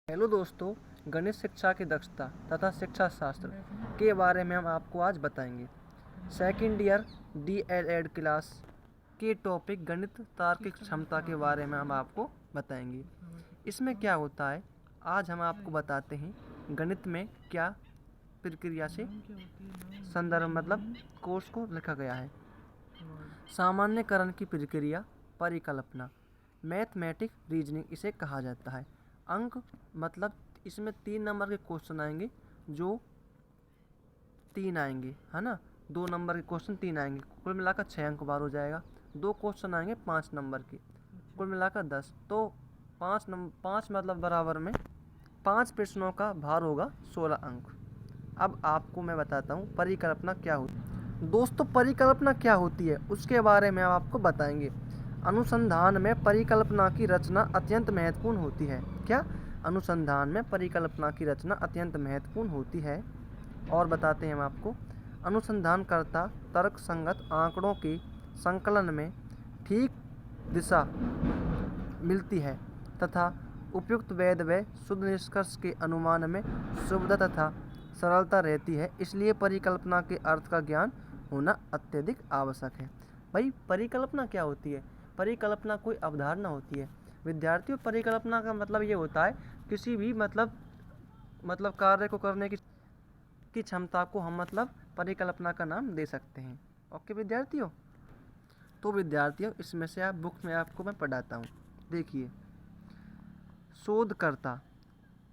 Hello दोस्तों, गणित शिक्षा की दक्षता तथा शिक्षा शास्त्र के बारे में हम आपको आज बताएंगे। सेकेंड ईयर DLED क्लास के टॉपिक गणित तार्किक क्षमता के बारे में हम आपको बताएंगे। इसमें क्या होता है, आज हम आपको बताते हैं गणित में क्या प्रक्रिया से संदर्भ मतलब कोर्स को लिखा गया है। सामान्यकरण की प्रक्रिया, परिकल्पना, मैथमेटिक रीजनिंग इसे कहा जाता है। अंक मतलब इसमें 3 नंबर के क्वेश्चन आएंगे, जो 3 आएंगे, है ना। 2 नंबर के क्वेश्चन 3 आएंगे, कुल मिलाकर 6 अंक बार हो जाएगा। 2 क्वेश्चन आएंगे 5 नंबर के, कुल मिलाकर 10। तो 5 मतलब बराबर में 5 प्रश्नों का भार होगा 16 अंक। अब आपको मैं बताता हूँ परिकल्पना क्या होती है। दोस्तों, परिकल्पना क्या होती है उसके बारे में हम आपको बताएंगे। अनुसंधान में परिकल्पना की रचना अत्यंत महत्वपूर्ण होती है। क्या? अनुसंधान में परिकल्पना की रचना अत्यंत महत्वपूर्ण होती है। और बताते हैं हम आपको, अनुसंधानकर्ता तर्क संगत आंकड़ों के संकलन में ठीक दिशा मिलती है तथा उपयुक्त वैध व शुद्ध निष्कर्ष के अनुमान में सुविधा तथा सरलता रहती है। इसलिए परिकल्पना के अर्थ का ज्ञान होना अत्यधिक आवश्यक है। भाई, परिकल्पना क्या होती है? परिकल्पना कोई अवधारणा होती है। विद्यार्थियों, परिकल्पना का मतलब ये होता है किसी भी मतलब कार्य को करने की क्षमता को हम परिकल्पना का नाम दे सकते हैं। ओके विद्यार्थियों, तो विद्यार्थियों इसमें से आप बुक में आपको मैं पढ़ाता हूँ। देखिए, शोधकर्ता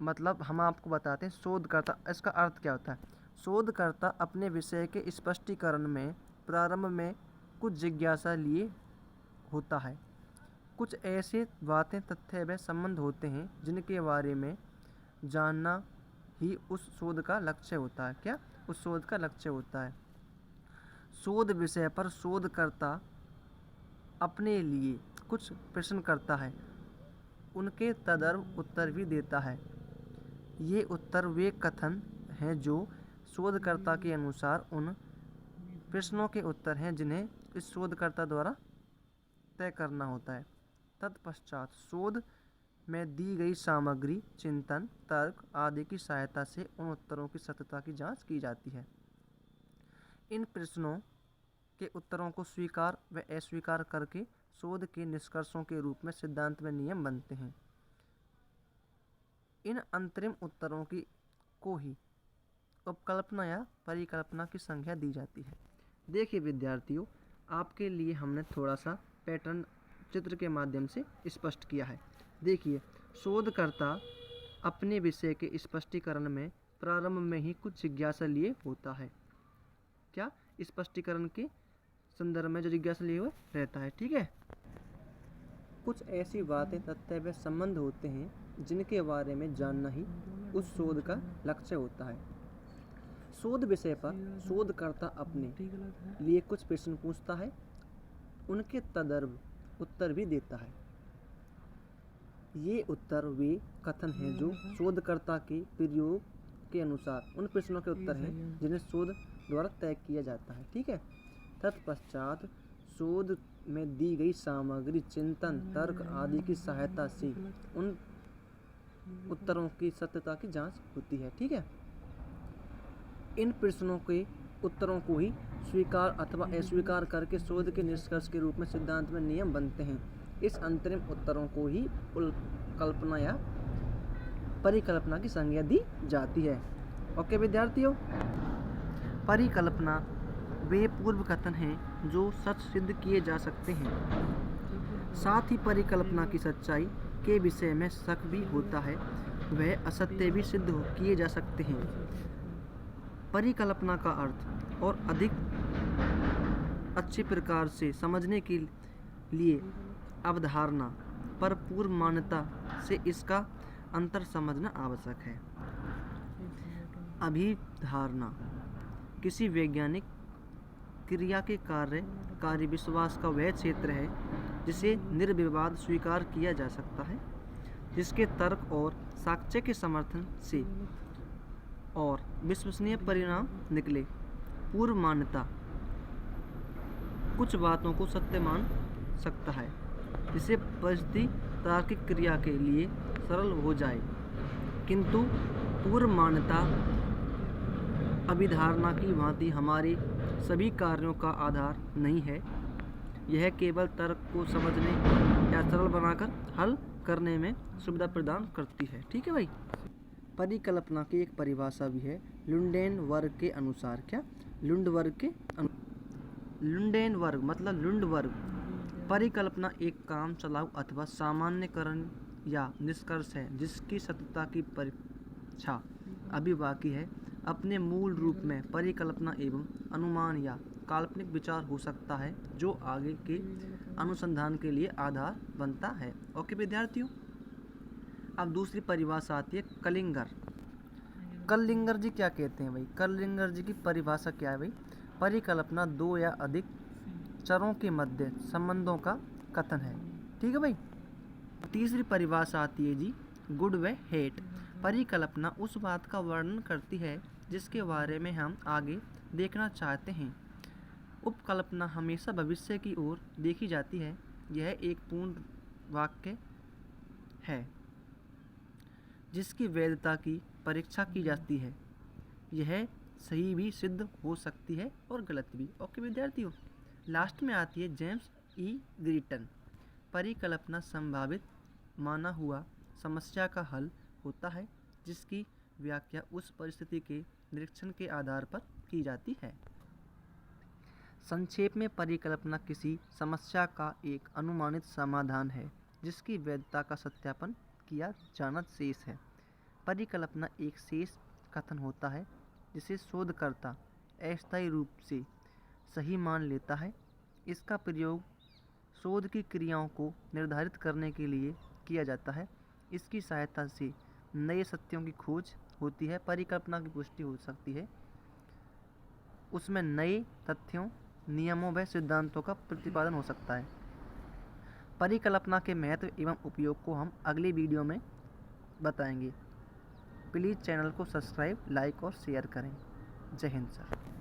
मतलब हम आपको बताते हैं शोधकर्ता, इसका अर्थ क्या होता है। शोधकर्ता अपने विषय के स्पष्टीकरण में प्रारंभ में कुछ जिज्ञासा लिए होता है। कुछ ऐसे बातें, तथ्य व संबंध होते हैं जिनके बारे में जानना ही उस शोध का लक्ष्य होता है। क्या? उस शोध का लक्ष्य होता है। शोध विषय पर शोधकर्ता अपने लिए कुछ प्रश्न करता है, उनके तदर्थ उत्तर भी देता है। ये उत्तर वे कथन हैं जो शोधकर्ता के अनुसार उन प्रश्नों के उत्तर हैं जिन्हें इस शोधकर्ता द्वारा तय करना होता है। तत्पश्चात शोध में दी गई सामग्री, चिंतन, तर्क आदि की सहायता से उन उत्तरों की सत्यता की जांच की जाती है। इन प्रश्नों के उत्तरों को स्वीकार व अस्वीकार करके शोध के निष्कर्षों के रूप में सिद्धांत व नियम बनते हैं। इन अंतरिम उत्तरों को ही उपकल्पना या परिकल्पना की संज्ञा दी जाती है। देखिए विद्यार्थियों, आपके लिए हमने थोड़ा सा पैटर्न चित्र के माध्यम से स्पष्ट किया है। देखिए, शोधकर्ता अपने विषय के स्पष्टीकरण में प्रारंभ में ही कुछ जिज्ञासा लिए होता है। क्या? स्पष्टीकरण के संदर्भ में जो जिज्ञासा लिए हुए रहता है, ठीक है। कुछ ऐसी बातें, तथ्य व संबंध होते हैं जिनके बारे में जानना ही उस शोध का लक्ष्य होता है। शोध विषय पर शोधकर्ता अपने लिए कुछ प्रश्न पूछता है, उनके तदर्थ उत्तर भी देता है। ये उत्तर वे कथन हैं जो शोधकर्ता के प्रयोग के अनुसार उन प्रश्नों के उत्तर हैं जिन्हें शोध द्वारा तय किया जाता है, ठीक है। तत्पश्चात शोध में दी गई सामग्री, चिंतन, तर्क आदि की सहायता से उन उत्तरों की सत्यता की जांच होती है, ठीक है। इन प्रश्नों के उत्तरों को ही स्वीकार अथवा अस्वीकार करके शोध के निष्कर्ष के रूप में सिद्धांत में नियम बनते हैं। इस अंतरिम उत्तरों को ही कल्पना या परिकल्पना की संज्ञा दी जाती है। ओके विद्यार्थियों, परिकल्पना वे पूर्व कथन हैं जो सच सिद्ध किए जा सकते हैं। साथ ही परिकल्पना की सच्चाई के विषय में शक भी होता है, वह असत्य भी सिद्ध किए जा सकते हैं। परिकल्पना का अर्थ और अधिक अच्छे प्रकार से समझने के लिए अवधारणा पर पूर्व मान्यता से इसका अंतर समझना आवश्यक है। अभिधारणा किसी वैज्ञानिक क्रिया के कार्य विश्वास का वह क्षेत्र है जिसे निर्विवाद स्वीकार किया जा सकता है, जिसके तर्क और साक्ष्य के समर्थन से और विश्वसनीय परिणाम निकले। पूर्व मान्यता कुछ बातों को सत्य मान सकता है जिसे परिस्थिति तार्किक क्रिया के लिए सरल हो जाए। किंतु पूर्व मान्यता अभिधारणा की भांति हमारे सभी कार्यों का आधार नहीं है। यह केवल तर्क को समझने या सरल बनाकर हल करने में सुविधा प्रदान करती है। ठीक है भाई। परिकल्पना की एक परिभाषा भी है लुंडेन वर्ग के अनुसार। क्या? लुंड वर्ग मतलब लुंड वर्ग। परिकल्पना एक काम चलाऊ अथवा सामान्यकरण या निष्कर्ष है जिसकी सत्यता की परीक्षा अभी बाकी है। अपने मूल रूप में परिकल्पना एवं अनुमान या काल्पनिक विचार हो सकता है जो आगे के अनुसंधान के लिए आधार बनता है। ओके विद्यार्थियों, अब दूसरी परिभाषा आती है कलिंगर। कलिंगर जी क्या कहते हैं भाई? कलिंगर जी की परिभाषा क्या है भाई? परिकल्पना दो या अधिक चरों के मध्य संबंधों का कथन है। ठीक है भाई। तीसरी परिभाषा आती है जी गुड व हेट। परिकल्पना उस बात का वर्णन करती है जिसके बारे में हम आगे देखना चाहते हैं। उपकल्पना हमेशा भविष्य की ओर देखी जाती है। यह एक पूर्ण वाक्य है जिसकी वैधता की परीक्षा की जाती है। यह सही भी सिद्ध हो सकती है और गलत भी। ओके विद्यार्थियों, लास्ट में आती है जेम्स ई ग्रीटन। परिकल्पना संभावित माना हुआ समस्या का हल होता है जिसकी व्याख्या उस परिस्थिति के निरीक्षण के आधार पर की जाती है। संक्षेप में परिकल्पना किसी समस्या का एक अनुमानित समाधान है जिसकी वैधता का सत्यापन किया जाना शेष है। परिकल्पना एक शेष कथन होता है जिसे शोधकर्ता अस्थायी रूप से सही मान लेता है। इसका प्रयोग शोध की क्रियाओं को निर्धारित करने के लिए किया जाता है। इसकी सहायता से नए सत्यों की खोज होती है। परिकल्पना की पुष्टि हो सकती है। उसमें नए तथ्यों, नियमों व सिद्धांतों का प्रतिपादन हो सकता है। परिकल्पना के महत्व एवं उपयोग को हम अगली वीडियो में बताएंगे। प्लीज़ चैनल को सब्सक्राइब, लाइक और शेयर करें। जय हिंद सर।